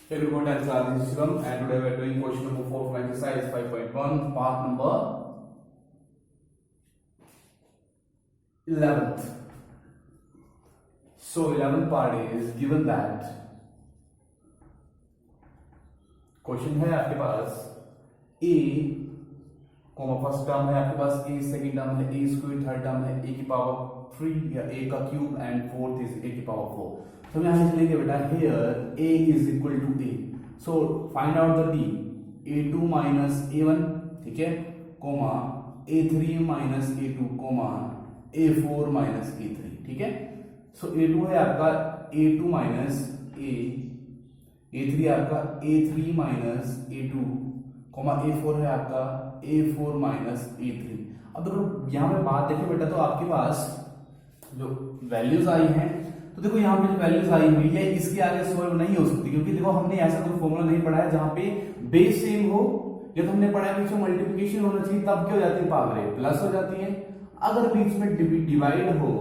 Hey everyone, I'm Charlie Shivam and today we are doing question number 4 from exercise 5.1 part number 11th. So 11th part is given that question है आपके पास a first term है आपके पास a, second term है a square, third term है a की power 3 या a का cube and fourth is a की पावर 4. तो हम यहाँ लिख लेंगे बेटा here a is equal to a. So find out the d a2 minus a1, ठीक है, coma a3 minus a2 comma a4 minus a3, ठीक है. सो a2 है आपका a2 माइनस a3 आपका a3 minus a2 comma a4 है आपका a4 minus a3. अब देखो यहाँ पे बात देखिए बेटा, तो आपके पास जो वैल्यूज आई हैं, तो देखो यहाँ पे जो वैल्यूज आई हुई है इसके आगे सॉल्व नहीं हो सकती, क्योंकि देखो हमने ऐसा कोई फॉर्मूला नहीं पढ़ा है जहां पे बेस सेम हो. या तो हमने पढ़ा है बीच में मल्टीप्लिकेशन होना चाहिए, तब क्या हो जाती है पावर प्लस हो जाती है. अगर बीच में डिवाइड हो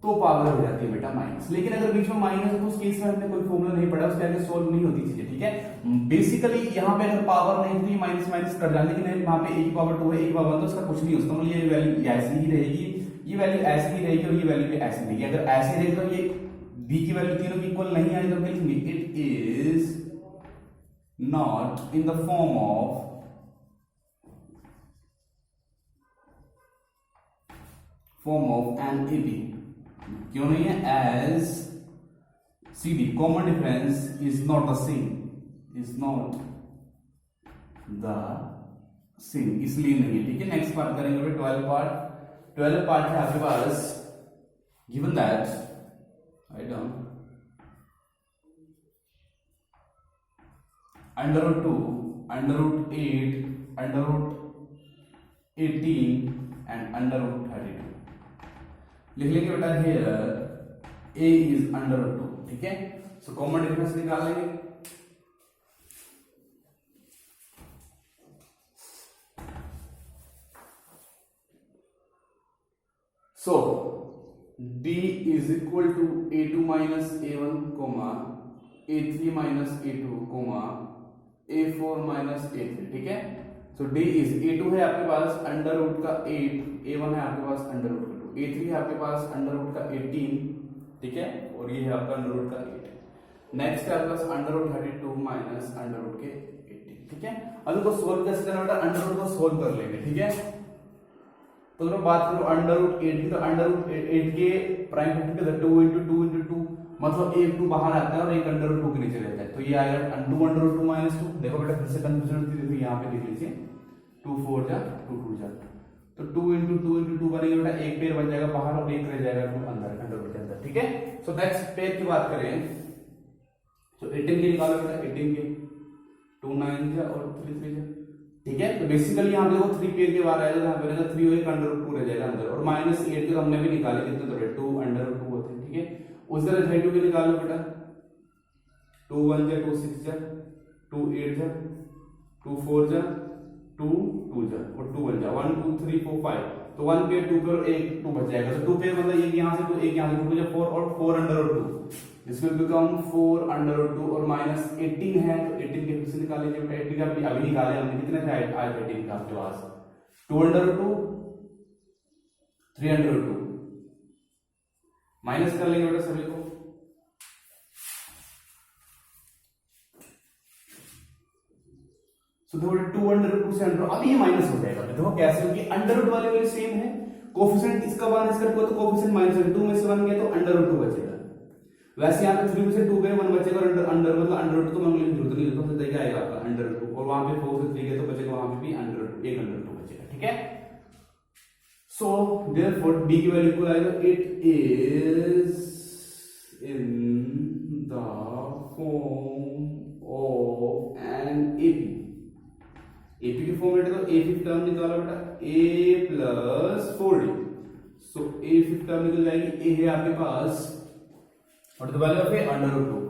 तो पावर हो जाती है बेटा माइनस. लेकिन अगर बीच में माइनस हो तो उस केस में हमने कोई फॉर्मूला नहीं पढ़ा, उसके आगे सॉल्व नहीं होती चीजें, ठीक है. बेसिकली यहाँ पे अगर पावर नहीं थी माइनस माइनस कर जाए, लेकिन वहां पे a की पावर 2 है, a की पावर 1, तो उसका कुछ नहीं होता. ये वैल्यू ऐसी ही रहेगी, ये वैल्यू ऐसी ही रहेगी और ये वैल्यू भी ऐसी रहेगी. अगर ऐसे रहेगी तो ये b की वैल्यू तीनों की इक्वल नहीं आई तो क्या लिखेंगे, it is not in the form of an A P. क्यों नहीं है, as C D common difference is not the same, इसलिए नहीं है, ठीक है. नेक्स्ट पार्ट करेंगे 12 पार्ट है आपके पास. Given that write down under root 2, under root 8, under root 18 and under root 32. लिख लेंगे बेटा here a is under root 2, ठीक है. सो कॉमन डिफरेंस निकाल लेंगे. सो d is equal to a2 minus a1 comma a3 minus a2 comma a4 minus a3, ठीक है. सो d is a2 है आपके पास अंडर रूट का 8, a1 है आपके पास अंडर रूट का 2, a3 है आपके पास अंडर रूट का 18, ठीक है, और ये है आपका अंडर रूट का 8. नेक्स्ट है आपके पास under root 32 minus under root के 18, ठीक है. अब इसको सोल्व कैसे करना बेटा, अंडर रूट को सोल्व कर लेंगे, ठीक है. तो अगर बात करो अंडर रूट 8 की, तो अंडर रूट 8 के प्राइम फैक्टर के 2 into 2 into 2, मतलब एक 2 बाहर आता है और एक अंडर रूट 2 के नीचे रहता है, तो ये आएगा 2 अंडर रूट 2 माइनस 2. देखो बेटा फिर से कंफ्यूजन होती है, देखो यहाँ पे देख लीजिए 2 4 जा 2 2 जा, तो 2 into 2 into 2 बनेगा बेटा, एक पेयर बन जाएगा बाहर और एक रह जाएगा अंदर अंडर रूट के अंदर, ठीक है. सो नेक्स्ट पेयर की बात करें तो 18 के निकालो बेटा, 18 के 2 9 जा और 3 3 जा, ठीक है. तो बेसिकली यहाँ देखो 3 पेयर के बाहर आएगा, यहाँ पे रहेगा 3 और एक अंडर रूट 2 रह जाएगा अंदर, और माइनस 8 के तो हमने भी निकाले कितने थोड़े 2 अंडर रूट 2 होते हैं, ठीक है. उस तरह 32 के निकाल लो बेटा, 2 1 जा 2 6 जा 2 8 जा 2 4 जा 2 2 जा और 2 1 जा 1 2 3 4 5, तो 1 पेयर 2 पेयर एक 2 बच जाएगा. तो 2 पेयर मतलब एक यहाँ से तो एक यहाँ से 2 4 और 4 under root 2, this will become 4 under root 2 और माइनस 18 है, तो 18 के फिर से निकाल लीजिए बेटा. 18 का भी अभी निकाले हमने, कितने थे आज 18 का आपके पास, 2 under root 2 3 under root 2, minus कर लेंगे बेटा सभी को. सो देखो 2 अंडर रूट 2 से अंडर, अब ये माइनस हो जाएगा. देखो कैसे, क्योंकि अंडर रूट वाले वैल्यू सेम है, कोएफिशिएंट इसका 1 इसका 2 तो कोएफिशिएंट माइनस 2 में से 1 गया तो अंडर रूट 2 बचेगा. वैसे यहाँ पे 3 में से 2 गए 1 बचेगा, और अंडर मतलब अंडर रूट तो मांगने की जरूरत नहीं है, तो फिर देखा आएगा आपका अंडर रूट, और वहां पे 4 से 3 गए तो बचेगा वहां पे भी अंडर रूट, एक अंडर रूट बचेगा, ठीक है. सो देयरफॉर b की वैल्यू इक्वल आएगा, it is in the form of an AP. AP की फॉर्म लेते तो a फिफ्थ टर्म निकालो बेटा, a plus 4d. So a fifth term निकल जाएगी, a है आपके पास और the value of a under root 2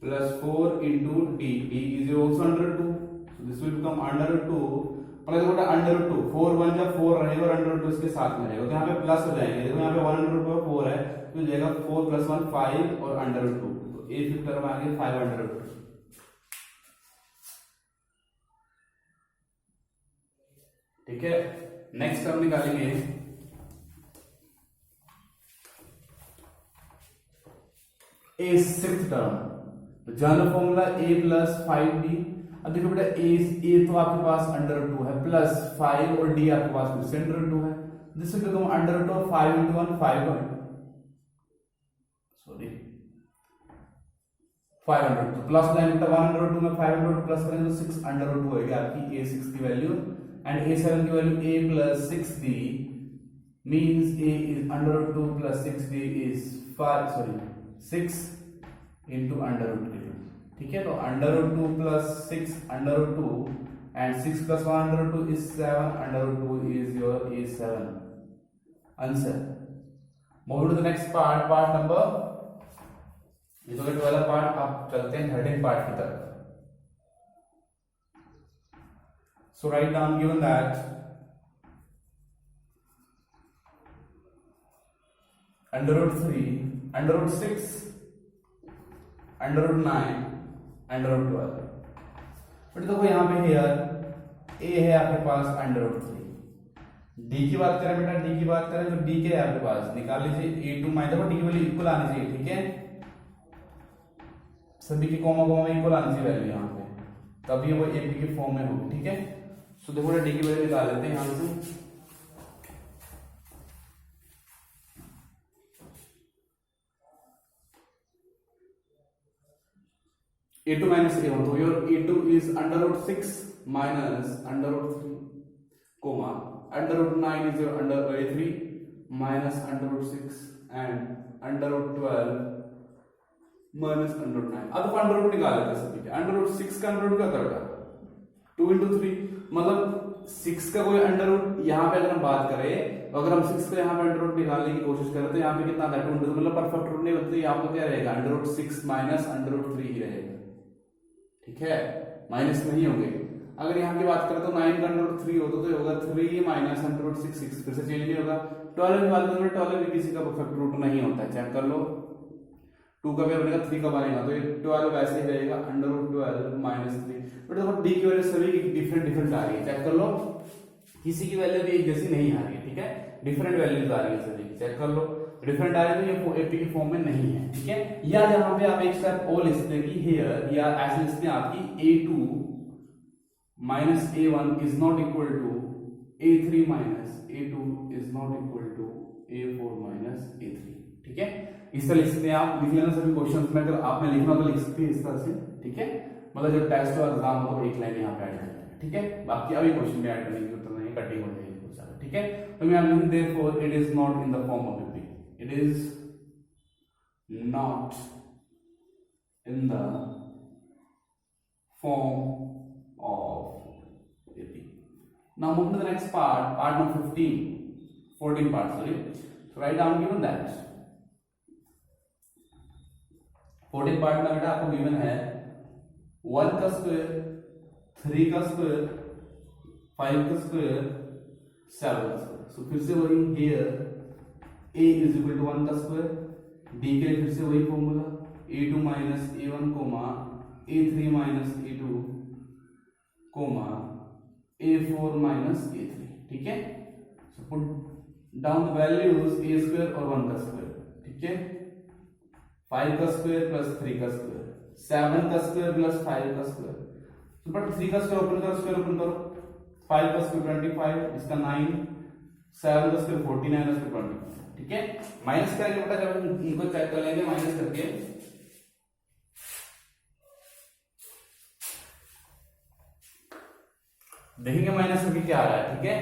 plus 4 into d, d is also under root 2, so this will become under root 2 plus बेटा under root 2, 4 1 जा 4 रहेगा और अंडर रूट 2 इसके साथ में रहेगा, तो यहाँ पे प्लस हो जाएंगे. देखो यहाँ पे 1 अंडर रूट 4 है, तो जाएगा 4 + 1 5 और अंडर रूट 2, तो तो ए फिफ्थ टर्म आ गया 500। ठीक है, नेक्स्ट टर्म निकालेंगे ए सिक्स्थ टर्म। तो जनरल फॉर्मूला ए प्लस 5d। अब देखो बेटा ए तो आपके पास √2 है प्लस 5 और डी आपके पास फिर से √2 है, जिससे कि तुम √2 और 5 × 1 5 सॉरी 500 तो प्लस लाइन बेटा 1√2 में 500 प्लस करेंगे तो 6√2 होगी आपकी a6 की वैल्यू, एंड a7 की value a plus 6d means a is √2 plus 6d is 6 into √2। ठीक है, तो √2 plus 6 √2 and 6 plus 1 √2 is 7, √2 is your a7 answer। Move to the next part, part number, ये तो 12 पार्ट। अब चलते हैं 13 पार्ट की तरफ। So write down given that √3, √6, √9, √12। But देखो यहाँ पे यार a है आपके पास √3, d की बात करें बेटा, d की बात करें तो d के आपके पास निकाल लीजिए a2 माइनस, देखो d की वैल्यू इक्वल आनी चाहिए। ठीक है, सभी की कॉमा कॉमा में इक्वल आनी चाहिए वैल्यू यहाँ पे, तभी वो AP के फॉर्म में होगी। ठीक है, सो देखो डी की वैल्यू निकाल लेते हैं यहाँ से। a2 minus a1, तो your a2 is √6 minus √3, comma √9 is your a3 minus √6 and √12 minus √9। अब तो √2 निकाल लेते हैं सभी के। √6 का √2 क्या करेगा 2 × 3, मतलब 6 का कोई √, यहाँ पे अगर हम बात करें तो अगर हम 6 को यहाँ पे √2 निकालने की कोशिश करें तो यहाँ पे कितना आता है 2, मतलब परफेक्ट रूट नहीं होती, यहाँ पे क्या रहेगा √6 माइनस √3 ही रहेगा। ठीक है, माइनस नहीं होंगे। अगर यहाँ की बात करें तो 9 का √3 होता तो होगा 3 माइनस √6, 6 फिर से चेंज नहीं होगा। 12 की बात करें 12 भी किसी का परफेक्ट रूट नहीं होता है, चेक कर लो। 2 का भी बनेगा 3 का बनेगा, तो ये 12 वैसे ही रहेगा √12 माइनस 3। बट देखो डी की वैल्यू सभी डिफरेंट आ रही है, चेक कर लो, किसी की वैल्यू भी एक जैसी नहीं आ रही है। ठीक है, डिफरेंट वैल्यूज आ रही है सभी की, चेक कर लो। डिफरेंट आ रही है तो ये एपी के फॉर्म में नहीं है। ठीक है, या यहाँ पे आप एक स्टेप और लिखते हैं कि हियर, या ऐसे लिखते हैं आपकी a2 minus a1 is not equal to a3 minus a2 is not equal to a4 minus a3। ठीक है, इस तरह लिख सकते हैं आप, लिख लेना सभी क्वेश्चंस में, अगर आपने लिखना तो लिख सकते हैं इस तरह से। ठीक है, मतलब जब टेस्ट और एग्जाम हो तो एक लाइन यहाँ पे ऐड कर देंगे। ठीक है, बाकी अभी क्वेश्चन में ऐड करने की जरूरत नहीं, कटिंग हो जाएगी बहुत सारा। ठीक है, तो मैं लिखूं therefore it is not in the form of AP, it is not in the form of AP। Now move to the next part, part number 14 part, sorry। So write down given that 14 part में बेटा आपको given है 1 का square, 3 का square, 5 का square, 7 का square. So फिर से वही here a is equal to 1 का स्क्वायर, d के लिए फिर से वही formula a2 minus a1 comma a3 minus a2 comma a4 minus a3। ठीक है, so put down the values a square और 1 का स्क्वायर। ठीक है, 5 का स्क्वायर प्लस 3 का स्क्वायर, 7 का स्क्वायर प्लस 5 का स्क्वायर। तो बट 3 का स्क्वायर ओपन करो, स्क्वायर ओपन करो, 5 का स्क्वायर 25, इसका 9, 7 का स्क्वायर 49, इसका 25। ठीक है, माइनस करेंगे बेटा, जब हम इनको चेक कर लेंगे माइनस करके, देखेंगे माइनस करके क्या आ रहा है। ठीक है,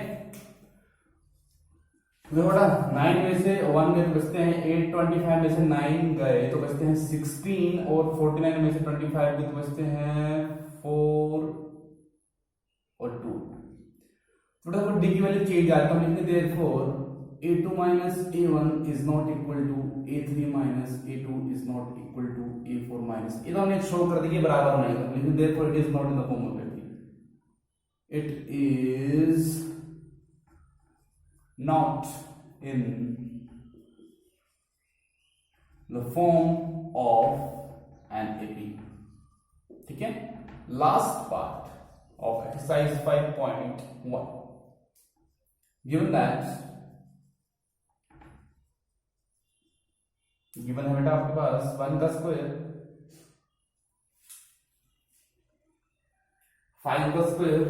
तो बेटा 9 में से 1 गए तो बचते हैं 8, 25 में से 9 गए तो बचते हैं 16, और 49 में से 25 गए तो बचते हैं 4 और 2। तो बेटा डी की वैल्यू चेंज आ रही है, लिखने therefore a2 minus a1 is not equal to a3 minus a2 is not equal to a4 minus, ये तो हमने शो कर दिया बराबर नहीं है, लेकिन therefore it is not in the form of AP, it is not in the form of and AP. ठीक है, last part of exercise 5.1 given है बेटा आपके पास 1 का स्क्वायर 5 का स्क्वायर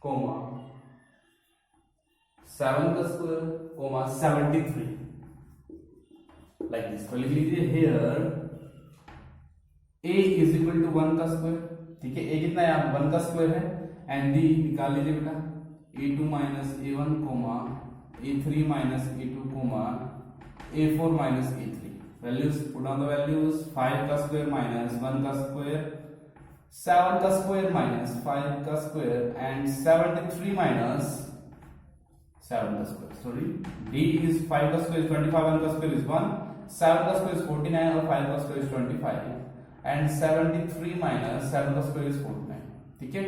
कोमा 7 का स्क्वायर कोमा 73 लाइक दिस। तो लिख लीजिए here a is equal to 1 का स्क्वायर, ठीक है, a कितना है यहाँ 1 का स्क्वायर है, एंड d निकाल लीजिए बेटा a2 minus a1 comma a3 minus a2 comma a4 minus a3। Values put on the values, 5 का स्क्वायर माइनस 1 का स्क्वायर, 7 का स्क्वायर माइनस 5 का स्क्वायर एंड 73 माइनस 7 का स्क्वायर। सॉरी, d is 5 का स्क्वायर 25, 1 का स्क्वायर is 1, 7 का square is 49 और 5 का स्क्वायर is 25 एंड 73 माइनस 7 का स्क्वायर is 49। ठीक है,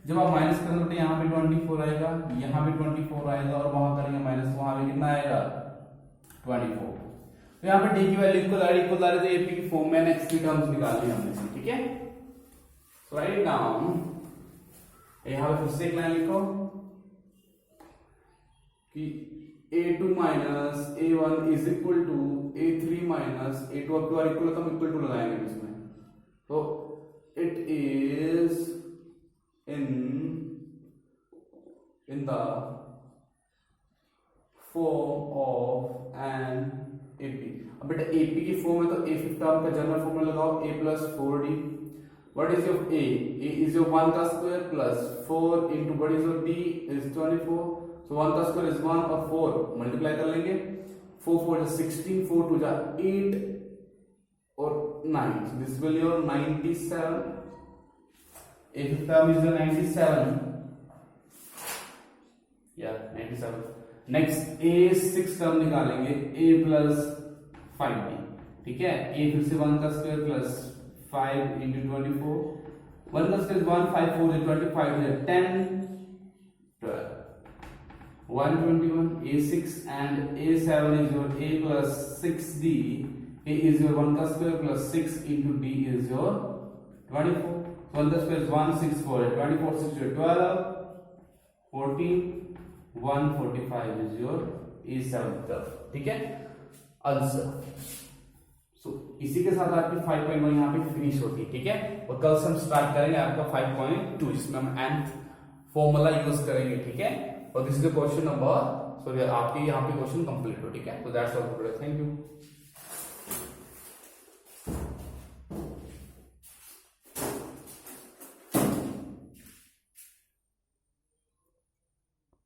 जब आप माइनस करेंगे तो यहाँ पे 24 आएगा, यहाँ पे 24 आएगा और वहां करेंगे माइनस, वहां पे कितना आएगा 24। तो यहाँ पे डी की वैल्यू इक्वल आ रही है एपी की फॉर्म में, एक्स की टर्म्स निकाल ली हमने। ठीक है, सो राइट डाउन, यहाँ पे फिर से एक लाइन लिखो कि a2 minus a1 is equal to a3 minus a2। अब बार इक्वल तो हम इक्वल टू लगाएंगे इसमें, तो it is in the form of an AP। अब बेटा AP की फॉर्म है तो a फिफ्थ टर्म का जनरल फॉर्मूला लगाओ, a plus 4d। What is your a? a is your 1 का square plus 4 into what is your d is 24। सो 1 का square is 1 और 4 मल्टीप्लाई कर लेंगे, 4 4 is 16, 4 2 जा 8 और 9, so this will your 97। a fifth term is the 97, yeah 97। Next a six term निकालेंगे, a plus 5d। ठीक है, a फिर से 1 का स्क्वायर प्लस 5 into 24, 1 का square 1, 5 4 is 25 is 10 12 121। a6 and a7 is your a plus 6d, a is your 1 का square plus 6 into d is your 24। 1 का square 1 6 4 24 6 12 14 145 is your a7 term. ठीक है, आंसर। सो इसी के साथ आपकी 5.1 यहाँ पे फिनिश होती है। ठीक है, और कल से हम स्टार्ट करेंगे आपका 5.2, जिसमें हम nth फॉर्मूला यूज करेंगे। ठीक है, और this is the question number, sorry आपकी यहाँ पे क्वेश्चन कंप्लीट हो। ठीक है, तो that's all for today, thank you.